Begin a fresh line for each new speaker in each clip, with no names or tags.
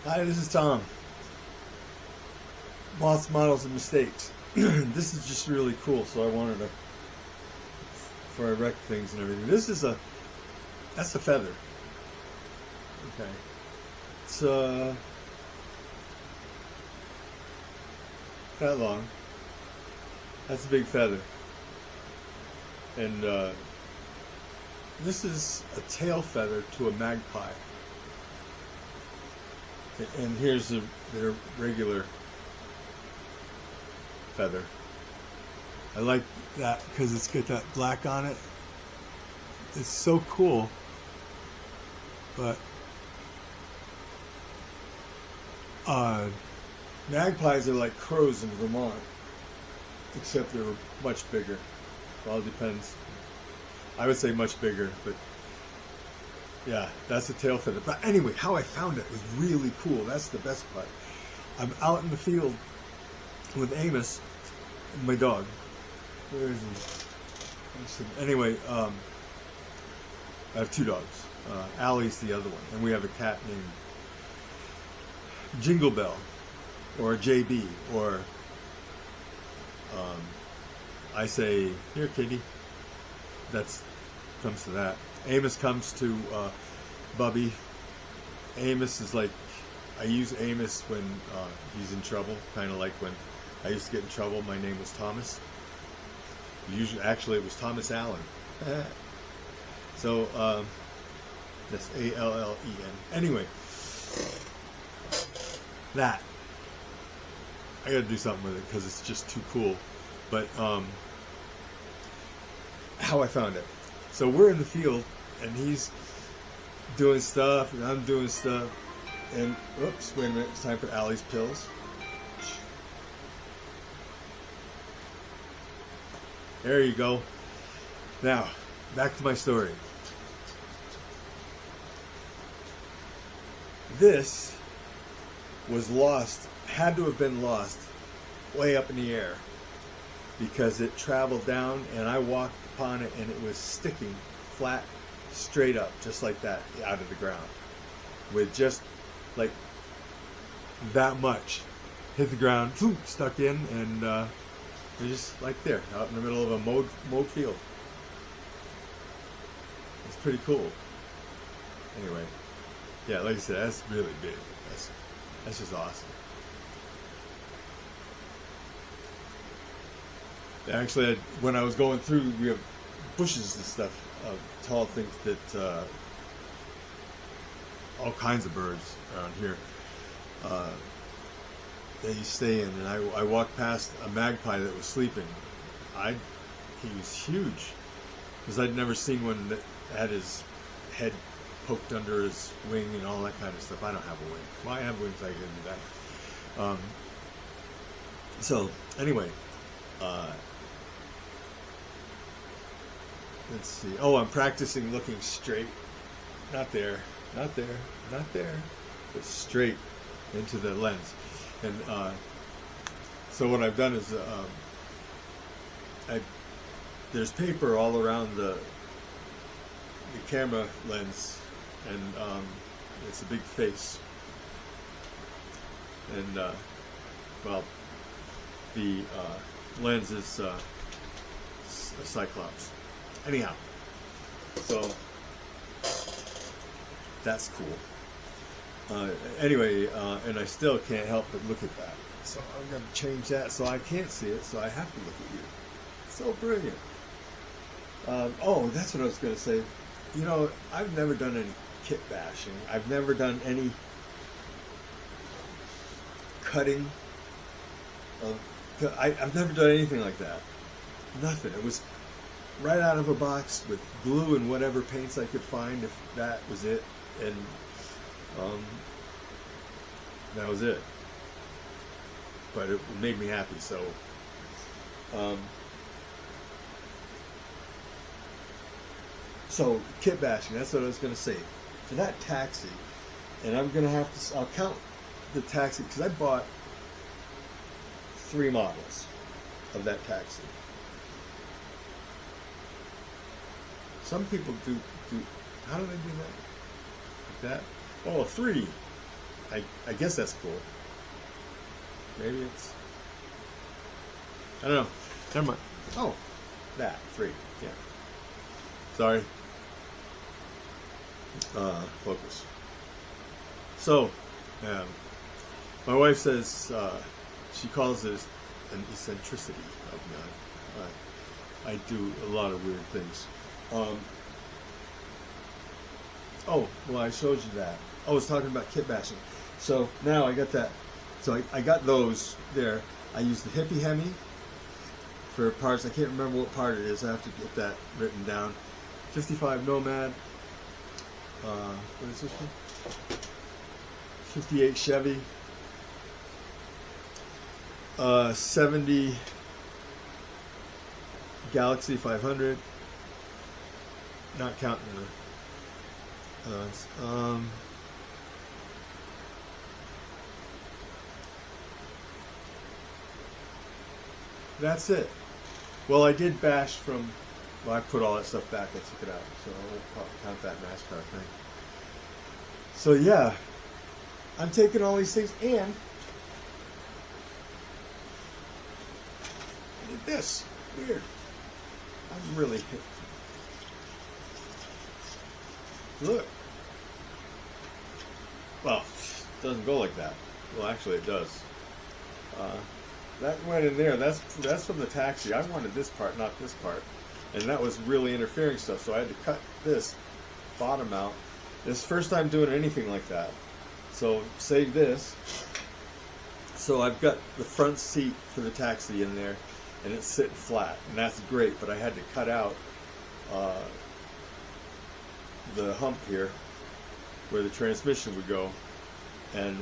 Hi, this is Tom. Lots, models, and mistakes. This is just really cool, so I wanted to, before I wreck things and everything. That's a feather. Okay. It's that long. That's a big feather. And this is a tail feather to a magpie. And here's their regular feather. I like that because it's got that black on it. It's so cool. But magpies are like crows in Vermont, except they're much bigger. It all depends. I would say much bigger, but yeah, that's a tail feather. But anyway, how I found it was really cool. That's the best part. I'm out in the field with Amos, my dog. Where is he? Anyway, I have two dogs. Allie's the other one, and we have a cat named Jingle Bell, or JB, or I say, "Here, kitty." That's comes to that. Amos comes to Bubby. Amos is like, I use Amos when he's in trouble, kind of like when I used to get in trouble. My name was Thomas. Actually, it was Thomas Allen. So that's Allen. Anyway, that I got to do something with it because it's just too cool. But how I found it. So we're in the field, and he's doing stuff, and I'm doing stuff, and oops, wait a minute, it's time for Allie's pills. There you go. Now, back to my story. This was lost, had to have been lost, way up in the air, because it traveled down, and I walked upon it, and it was sticking flat, straight up, just like that, out of the ground, with just like that much hit the ground, stuck in, and they're just like there, out in the middle of a mowed field. It's pretty cool. Anyway, yeah, like I said, that's really big. That's just awesome. Actually, when I was going through, we have bushes and stuff, tall things that all kinds of birds around here that you stay in. And I walked past a magpie that was sleeping. He was huge because I'd never seen one that had his head poked under his wing and all that kind of stuff. I don't have a wing. Well, I have wings. I can do that. So anyway. Let's see. Oh, I'm practicing looking straight. Not there, not there, not there, but straight into the lens. And so what I've done is there's paper all around the camera lens, and it's a big face. And well, the lens is a Cyclops. Anyhow, so that's cool. Anyway, and I still can't help but look at that. So I'm going to change that so I can't see it, so I have to look at you. So brilliant. Oh, that's what I was going to say. You know, I've never done any kit bashing. I've never done any cutting. I've never done anything like that. Nothing. It was right out of a box with glue and whatever paints I could find, if that was it, and that was it. But it made me happy. So kit bashing, that's what I was going to say. For that taxi, and I'm going to have to, I'll count the taxi, because I bought 3 models of that taxi. Some people do, how do they do that? Like that? Oh, 3. I guess that's cool. Maybe it's, I don't know. Never mind. Oh, that 3. Yeah. Sorry. Focus. So, my wife says she calls this an eccentricity of mine. I do a lot of weird things. Oh, well, I showed you that. I was talking about kit bashing. So now I got that. So I got those there. I use the Hippie Hemi for parts. I can't remember what part it is. I have to get that written down. 55 Nomad. What is this one? 58 Chevy. 70 Galaxy 500. Not counting the that's it. Well, I did bash from, well, I put all that stuff back, I took it out, so I won't count that NASCAR thing. So yeah, I'm taking all these things, and I did this. Weird. I'm really hip. Look. Well, it doesn't go like that. Well, actually it does. That went in there. That's from the taxi. I wanted this part, not this part. And that was really interfering stuff, so I had to cut this bottom out. This is the first time doing anything like that. So save this. So I've got the front seat for the taxi in there, and it's sitting flat, and that's great, but I had to cut out the hump here where the transmission would go, and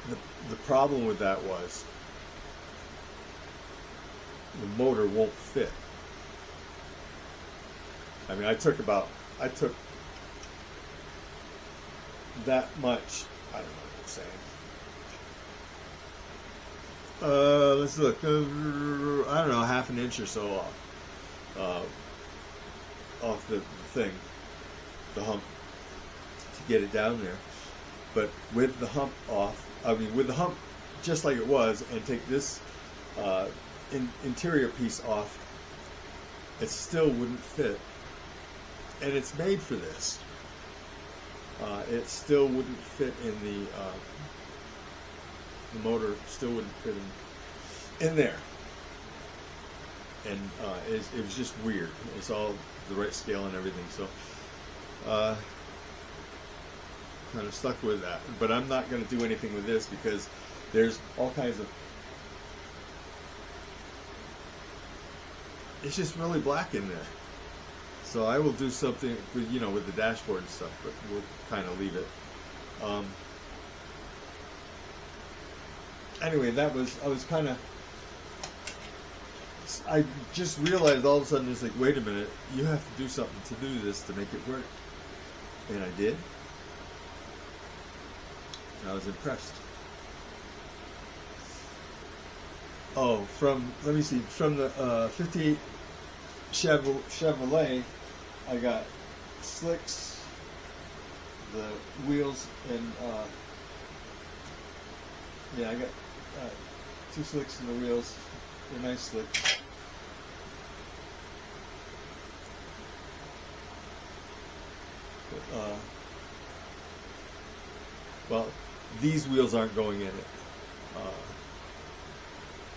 the problem with that was the motor won't fit. I mean, I took that much, I don't know what I'm saying. Let's look, I don't know, half an inch or so off the thing, the hump, to get it down there. But with the hump off, I mean with the hump just like it was, and take this interior piece off, it still wouldn't fit. And it's made for this. It still wouldn't fit in the motor still wouldn't fit in there. And it was just weird. It's all the right scale and everything. So kind of stuck with that. But I'm not going to do anything with this because there's all kinds of, it's just really black in there. So I will do something with, with the dashboard and stuff, but we'll kind of leave it. Anyway, I just realized all of a sudden, it's like, wait a minute, you have to do something to do this to make it work. And I did. And I was impressed. Oh, let me see, from the 58 Chevrolet, I got slicks, the wheels, and yeah, I got 2 slicks in the wheels. They're nice slicks. But, well, these wheels aren't going in it.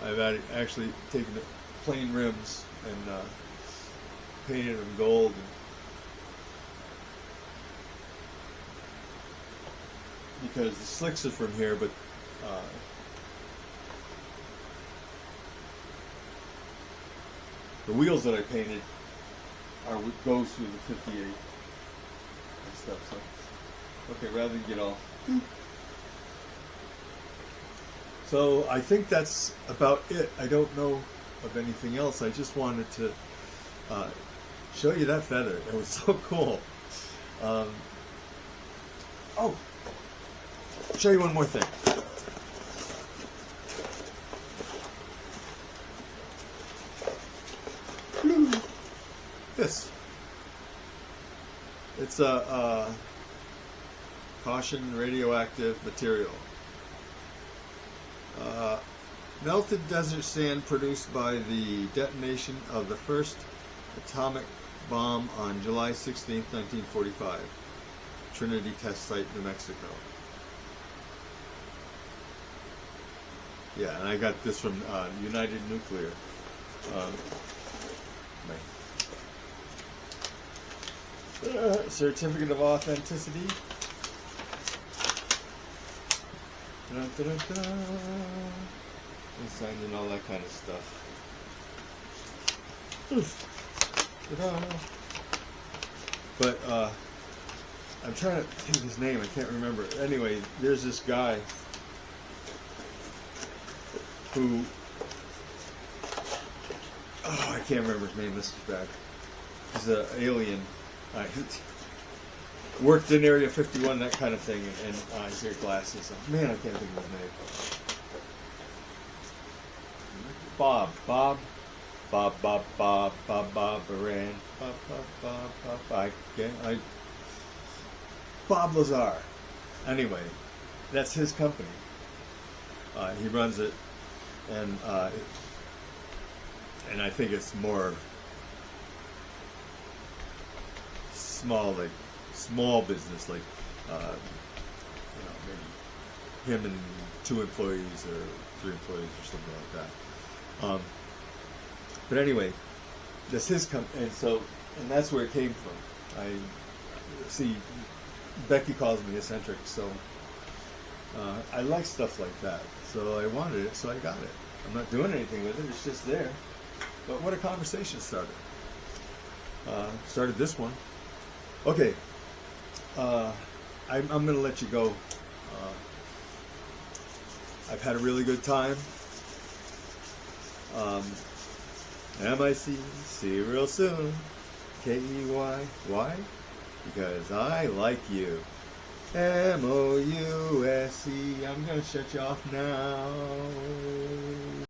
I've actually taken the plain rims and painted them gold. Because the slicks are from here, but the wheels that I painted goes through the 58 and stuff. So, okay, rather than get all. So I think that's about it. I don't know of anything else. I just wanted to show you that feather. It was so cool. Oh, show you one more thing. This. It's a Caution, radioactive material. Melted desert sand produced by the detonation of the first atomic bomb on July 16, 1945. Trinity test site, New Mexico. Yeah, and I got this from United Nuclear. Certificate of authenticity. Dun, dun, dun, dun. And signed and all that kind of stuff. But I'm trying to think of his name. I can't remember. Anyway, there's this guy who, I can't remember his name. This is bad. He's an alien. He worked in Area 51, that kind of thing, and he's got glasses. Man, I can't think of his name. Bob Baran. Bob Lazar. Anyway, that's his company. He runs it, and I think it's more small business, like maybe him and 2 employees or 3 employees or something like that. But anyway, that's his company, and that's where it came from. I see Becky calls me eccentric, so I like stuff like that. So I wanted it, so I got it. I'm not doing anything with it; it's just there. But what a conversation started. Started this one. Okay, I'm going to let you go. I've had a really good time. MIC, see you real soon. KEY, why? Because I like you. MOUSE, I'm going to shut you off now.